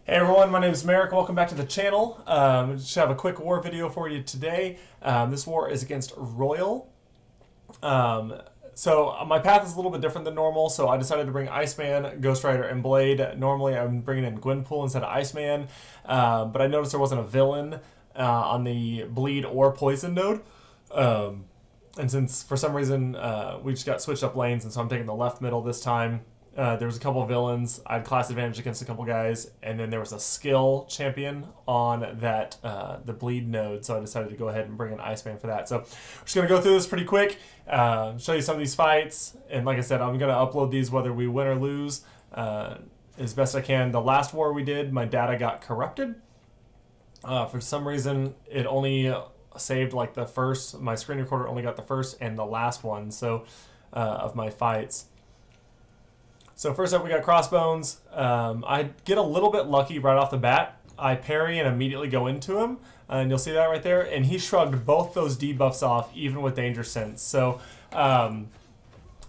Hey everyone, my name is Merrick. Welcome back to the channel. Just have a quick war video for you today. This war is against Royal. So my path is a little bit different than normal, so I decided to bring Iceman, Ghost Rider, and Blade. Normally I'm bringing in Gwenpool instead of Iceman, but I noticed there wasn't a villain on the Bleed or Poison node. And since for some reason we just got switched up lanes, and so I'm taking the left middle this time. There was a couple of villains. I had class advantage against a couple guys, and then there was a skill champion on that the bleed node, so I decided to go ahead and bring an Iceman for that. So we're just going to go through this pretty quick, show you some of these fights, and like I said, I'm going to upload these whether we win or lose as best I can. The last war we did, my data got corrupted. For some reason, it only saved like the first, my screen recorder only got the first and the last one, so of my fights. So first up, we got Crossbones. I get a little bit lucky right off the bat. I parry and immediately go into him, and you'll see that right there. And he shrugged both those debuffs off, even with Danger Sense. So I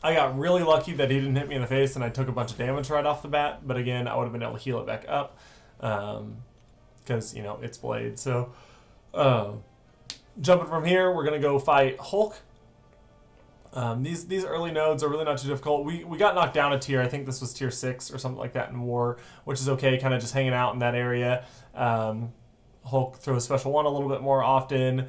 got really lucky that he didn't hit me in the face, and I took a bunch of damage right off the bat. But again, I would have been able to heal it back up, because you know it's Blade. So jumping from here, we're gonna go fight Hulk. These early nodes are really not too difficult. We got knocked down a tier. I think this was tier 6 or something like that in war, which is okay, kind of just hanging out in that area. Hulk throws special 1 a little bit more often,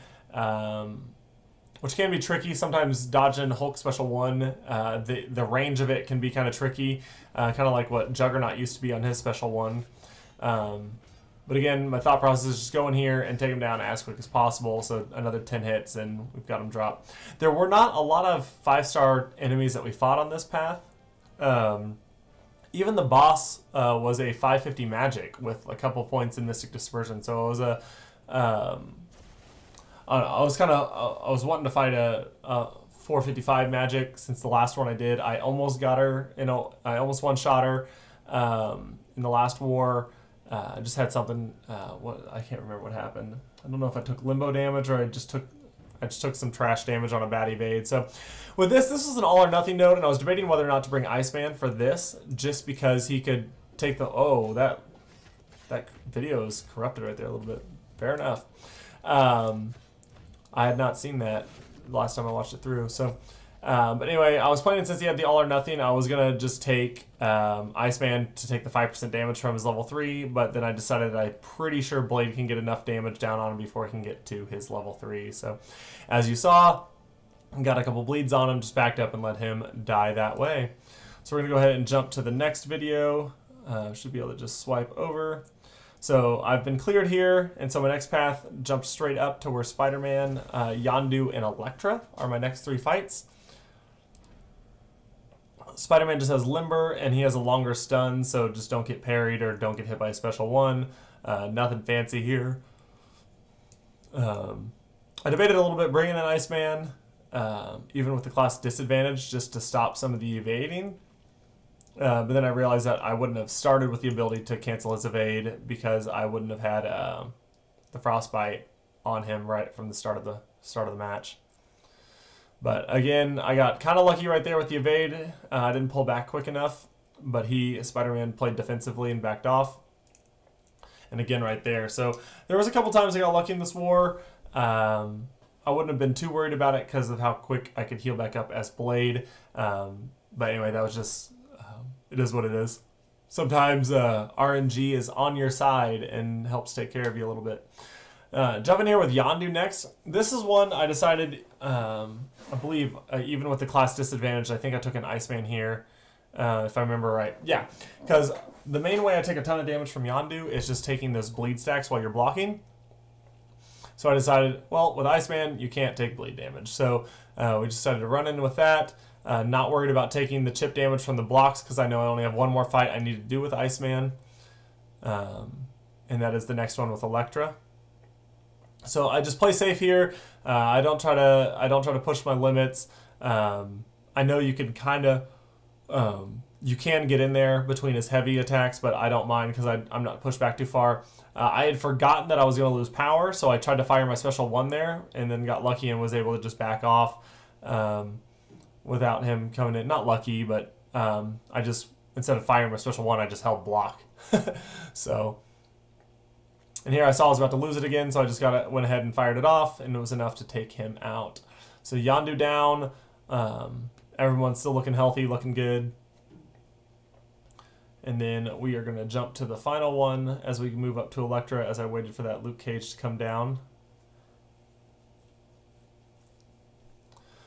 which can be tricky. Sometimes dodging Hulk special 1, the range of it can be kind of tricky, kind of like what Juggernaut used to be on his special 1. But again, my thought process is just go in here and take him down as quick as possible. So another 10 hits and we've got him dropped. There were not a lot of 5-star enemies that we fought on this path. Even the boss was a 550 magic with a couple points in Mystic Dispersion. So it was a... I was wanting to fight a 455 magic since the last one I did. I almost got her, I almost one-shot her in the last war. I just had something. I can't remember what happened. I don't know if I took limbo damage or I just took some trash damage on a bad evade. So with this was an all or nothing node, and I was debating whether or not to bring Iceman for this, just because he could take the that video is corrupted right there a little bit. Fair enough. I had not seen that last time I watched it through. So. But anyway, I was planning, since he had the all or nothing, I was going to just take Iceman to take the 5% damage from his level 3, but then I decided that I'm pretty sure Blade can get enough damage down on him before he can get to his level 3. So as you saw, got a couple bleeds on him, just backed up and let him die that way. So we're going to go ahead and jump to the next video. Should be able to just swipe over. So I've been cleared here, and so my next path jumped straight up to where Spider-Man, Yondu, and Elektra are my next 3 fights. Spider-Man just has Limber, and he has a longer stun, so just don't get parried or don't get hit by a special 1. Nothing fancy here. I debated a little bit bringing an Iceman, even with the class disadvantage, just to stop some of the evading. But then I realized that I wouldn't have started with the ability to cancel his evade because I wouldn't have had the Frostbite on him right from the start of the match. But again, I got kind of lucky right there with the evade. I didn't pull back quick enough, but Spider-Man played defensively and backed off. And again, right there. So there was a couple times I got lucky in this war. I wouldn't have been too worried about it because of how quick I could heal back up as Blade. But anyway, that was just, it is what it is. Sometimes RNG is on your side and helps take care of you a little bit. Jumping here with Yondu next. This is one I decided, I believe, even with the class disadvantage, I think I took an Iceman here, if I remember right. Yeah, because the main way I take a ton of damage from Yondu is just taking those bleed stacks while you're blocking. So I decided, well, with Iceman, you can't take bleed damage. So we decided to run in with that. Not worried about taking the chip damage from the blocks because I know I only have one more fight I need to do with Iceman. And that is the next one with Elektra. So I just play safe here. I don't try to push my limits. I know you can kind of you can get in there between his heavy attacks, but I don't mind because I'm not pushed back too far. I had forgotten that I was going to lose power, so I tried to fire my special 1 there, and then got lucky and was able to just back off without him coming in. Not lucky, but I just, instead of firing my special 1, I just held block. So And here I saw I was about to lose it again, so I just went ahead and fired it off, and it was enough to take him out. So Yondu down. Everyone's still looking healthy, looking good. And then we are going to jump to the final one as we move up to Electra as I waited for that Luke Cage to come down.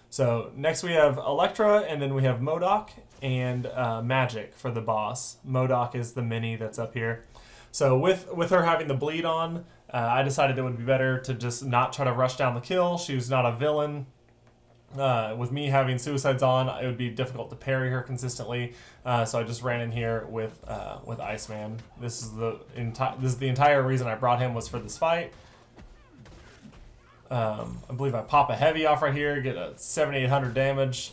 So next we have Electra, and then we have MODOK and Magic for the boss. MODOK is the mini that's up here. So with her having the bleed on, I decided it would be better to just not try to rush down the kill. She was not a villain. With me having suicides on, it would be difficult to parry her consistently. So I just ran in here with Iceman. This is the entire reason I brought him, was for this fight. I believe I pop a heavy off right here, get a 7,800 damage.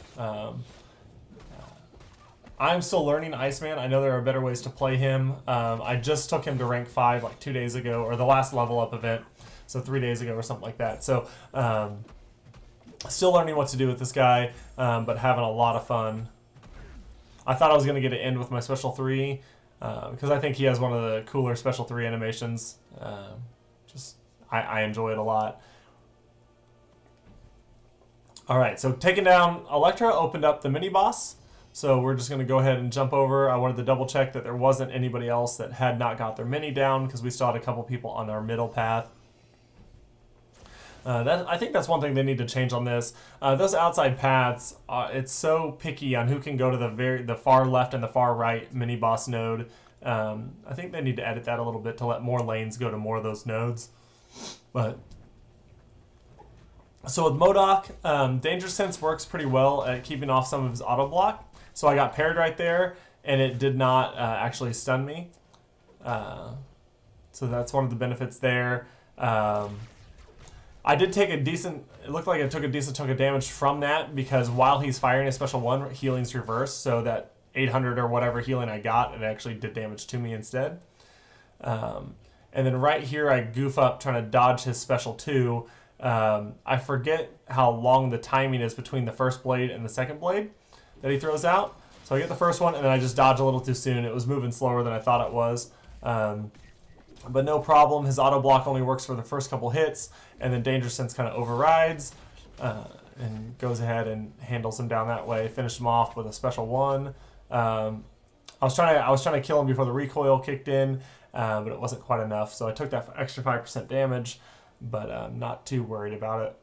I'm still learning Iceman. I know there are better ways to play him. I just took him to rank 5 like 2 days ago, or the last level up event, so 3 days ago or something like that. So still learning what to do with this guy, but having a lot of fun. I thought I was going to get an end with my special 3, because I think he has one of the cooler special 3 animations. I enjoy it a lot. Alright, so taking down Electra opened up the mini-boss. So we're just going to go ahead and jump over. I wanted to double check that there wasn't anybody else that had not got their mini down, because we still had a couple people on our middle path. I think that's one thing they need to change on this. Those outside paths, it's so picky on who can go to the far left and the far right mini boss node. I think they need to edit that a little bit to let more lanes go to more of those nodes. But so with MODOK, Danger Sense works pretty well at keeping off some of his auto block. So I got parried right there, and it did not actually stun me. So that's one of the benefits there. I did take a decent, it looked like I took a decent chunk of damage from that, because while he's firing a special 1, healing's reversed, so that 800 or whatever healing I got, it actually did damage to me instead. And then right here I goof up trying to dodge his special 2. I forget how long the timing is between the first blade and the second blade that he throws out. So I get the first one, and then I just dodge a little too soon. It was moving slower than I thought it was. But no problem. His auto block only works for the first couple hits, and then Danger Sense kind of overrides and goes ahead and handles him down that way. Finished him off with a special 1. I was trying to kill him before the recoil kicked in, but it wasn't quite enough. So I took that extra 5% damage, but I'm not too worried about it.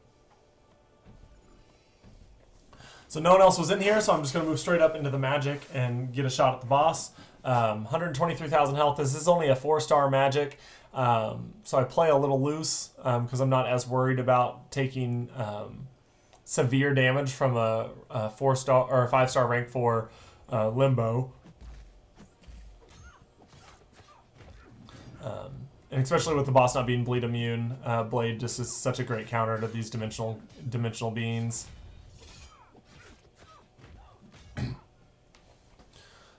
So no one else was in here, so I'm just going to move straight up into the Magic and get a shot at the boss. 123,000 health. This is only a 4-star Magic, so I play a little loose because I'm not as worried about taking severe damage from a 4-star or a 5-star rank 4 Limbo. And especially with the boss not being bleed immune, Blade just is such a great counter to these dimensional beings.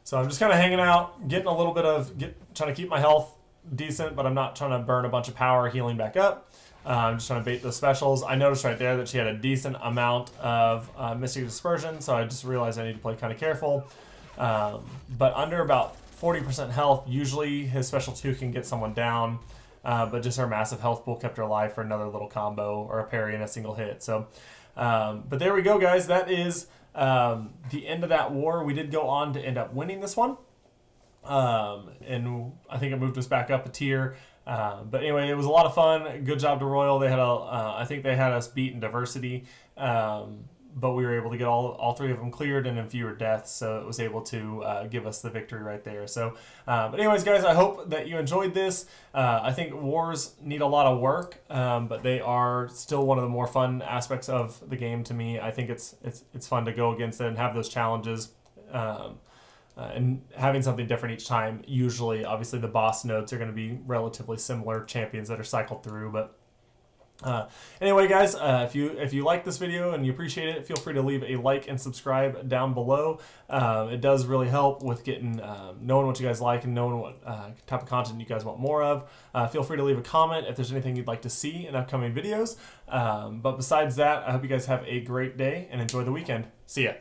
So I'm just kind of hanging out, getting a little bit of, trying to keep my health decent, but I'm not trying to burn a bunch of power healing back up. I'm just trying to bait those specials. I noticed right there that she had a decent amount of Mystic Dispersion, so I just realized I need to play kind of careful. But under about 40% health, usually his special 2 can get someone down, but just her massive health pool kept her alive for another little combo or a parry in a single hit. So, but there we go, guys. That is the end of that war. We did go on to end up winning this one, and I think it moved us back up a tier. But anyway, it was a lot of fun. Good job to Royal. They had I think they had us beat in diversity, but we were able to get all 3 of them cleared and in fewer deaths, so it was able to give us the victory right there. So, but anyways, guys, I hope that you enjoyed this. I think wars need a lot of work, but they are still one of the more fun aspects of the game to me. I think it's fun to go against it and have those challenges. And having something different each time. Usually, obviously, the boss nodes are going to be relatively similar champions that are cycled through, but anyway, guys, if you like this video and you appreciate it, feel free to leave a like and subscribe down below. It does really help with getting knowing what you guys like and knowing what type of content you guys want more of. Feel free to leave a comment if there's anything you'd like to see in upcoming videos. But besides that, I hope you guys have a great day and enjoy the weekend. See ya.